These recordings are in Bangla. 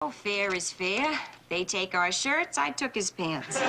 Oh, fair is fair. They take our shirts, I took his pants.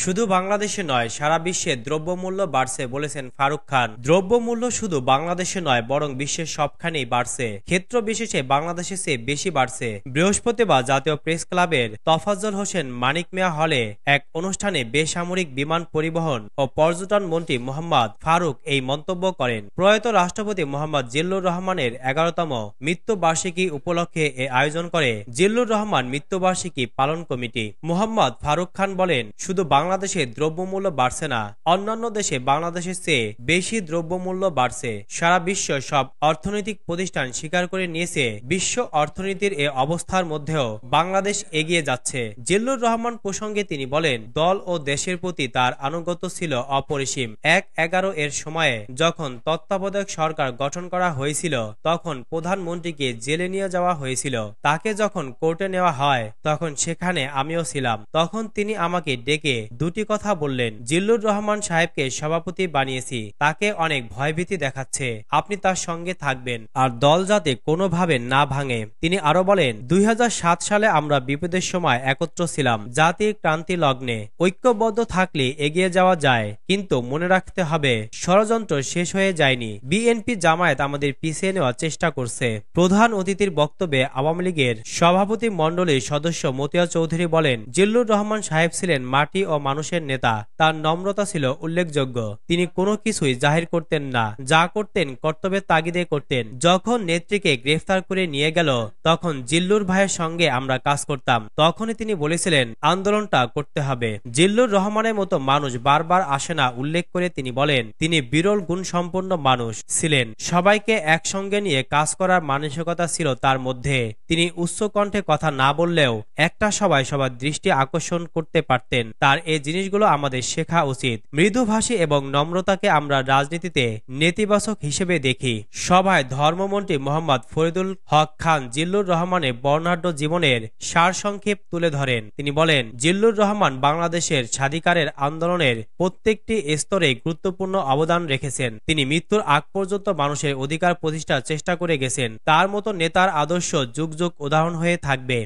শুধু বাংলাদেশে নয়, সারা বিশ্বে দ্রব্যমূল্য বাড়ছে বলেছেন ফারুক খান। দ্রব্যমূল্য শুধু বাংলাদেশে নয়, বরং বিশ্বের সবখানেই বাড়ছে। ক্ষেত্র বিশেষে বাংলাদেশের চেয়ে বেশি বাড়ছে। বৃহস্পতিবার জাতীয় প্রেস ক্লাবের তফাজ্জল হোসেন মানিক মিয়া হলে এক অনুষ্ঠানে বেসামরিক বিমান পরিবহন ও পর্যটন মন্ত্রী মোহাম্মদ ফারুক এই মন্তব্য করেন। প্রয়াত রাষ্ট্রপতি মোহাম্মদ জিল্লুর রহমানের 11তম মৃত্যুবার্ষিকী উপলক্ষে এ আয়োজন করে জিল্লুর রহমান মৃত্যুবার্ষিকী পালন কমিটি। মোহাম্মদ ফারুক খান বলেন, শুধু বাংলাদেশে দ্রব্যমূল্য বাড়ছে না, অন্যান্য দেশে বাংলাদেশের চেয়ে বেশি দ্রব্যমূল্য বাড়ছে। সারা বিশ্ব সব অর্থনৈতিক প্রতিষ্ঠান স্বীকার করে নিয়েছে, বিশ্ব অর্থনীতির এ অবস্থার মধ্যেও বাংলাদেশ এগিয়ে যাচ্ছে। জিল্লুর রহমান প্রসঙ্গে তিনি বলেন, দল ও দেশের প্রতি তার আনুগত্য ছিল অপরিসীম। ১/১১ এর সময়ে যখন তত্ত্বাবধায়ক সরকার গঠন করা হয়েছিল, তখন প্রধানমন্ত্রীকে জেলে নিয়ে যাওয়া হয়েছিল। তাকে যখন কোর্টে নেওয়া হয়, তখন সেখানে আমিও ছিলাম। তখন তিনি আমাকে ডেকে দুটি কথা বললেন, জিল্লুর রহমান সাহেবকে সভাপতি বানিয়েছি, তাকে অনেক ভয়ভীতি দেখাচ্ছে, আপনি তার সঙ্গে থাকবেন, আর দল যাতে কোনোভাবে না ভাঙে। তিনি আরো বলেন, ২০০৭ সালে আমরা বিপদের সময় একত্র ছিলাম, জাতির ক্রান্তি লগ্নে। ঐক্যবদ্ধ থাকলে এগিয়ে যাওয়া যায়, কিন্তু মনে রাখতে হবে ষড়যন্ত্র শেষ হয়ে যায়নি। বিএনপি জামায়াত আমাদের পিছিয়ে নেওয়ার চেষ্টা করছে। প্রধান অতিথির বক্তব্যে আওয়ামী লীগের সভাপতি মণ্ডলীর সদস্য মতিয়া চৌধুরী বলেন, জিল্লুর রহমান সাহেব ছিলেন মাটি ও মানুষের নেতা। তার নম্রতা ছিল উল্লেখযোগ্য। তিনি কোনো কিছুই জাহির করতেন না, যা করতেন কর্তব্যের তাগিদে করতেন। যখন নেত্রীকে গ্রেফতার করে নিয়ে গেল, তখন জিল্লুর ভাইয়ের সঙ্গে আমরা কাজ করতাম। তখনই তিনি বলেছিলেন, আন্দোলনটা করতে হবে। জিল্লুর রহমানের মতো মানুষ বারবার আসে না উল্লেখ করে তিনি বলেন, তিনি বিরল গুণসম্পন্ন মানুষ ছিলেন। সবাইকে একসঙ্গে নিয়ে কাজ করার মানসিকতা ছিল তার মধ্যে। তিনি উচ্চকণ্ঠে কথা না বললেও একটা সবাই সবার দৃষ্টি আকর্ষণ করতে পারতেন। তার এই জিনিসগুলো আমাদের শেখা উচিত। মৃদুভাষী এবং নম্রতাকে আমরা রাজনীতিতে নেতিবাচক হিসেবে দেখি। সভায় ধর্মমন্ত্রী মোহাম্মদ ফরিদুল হক খান জিল্লুর রহমানের বর্ণাঢ্য জীবনের সারসংক্ষেপ তুলে ধরেন। তিনি বলেন, জিল্লুর রহমান বাংলাদেশের স্বাধিকারের আন্দোলনের প্রত্যেকটি স্তরে গুরুত্বপূর্ণ অবদান রেখেছেন। তিনি মৃত্যুর আগ পর্যন্ত মানুষের অধিকার প্রতিষ্ঠার চেষ্টা করে গেছেন। তার মতো নেতার আদর্শ যুগ যুগ উদাহরণ হয়ে থাকবে।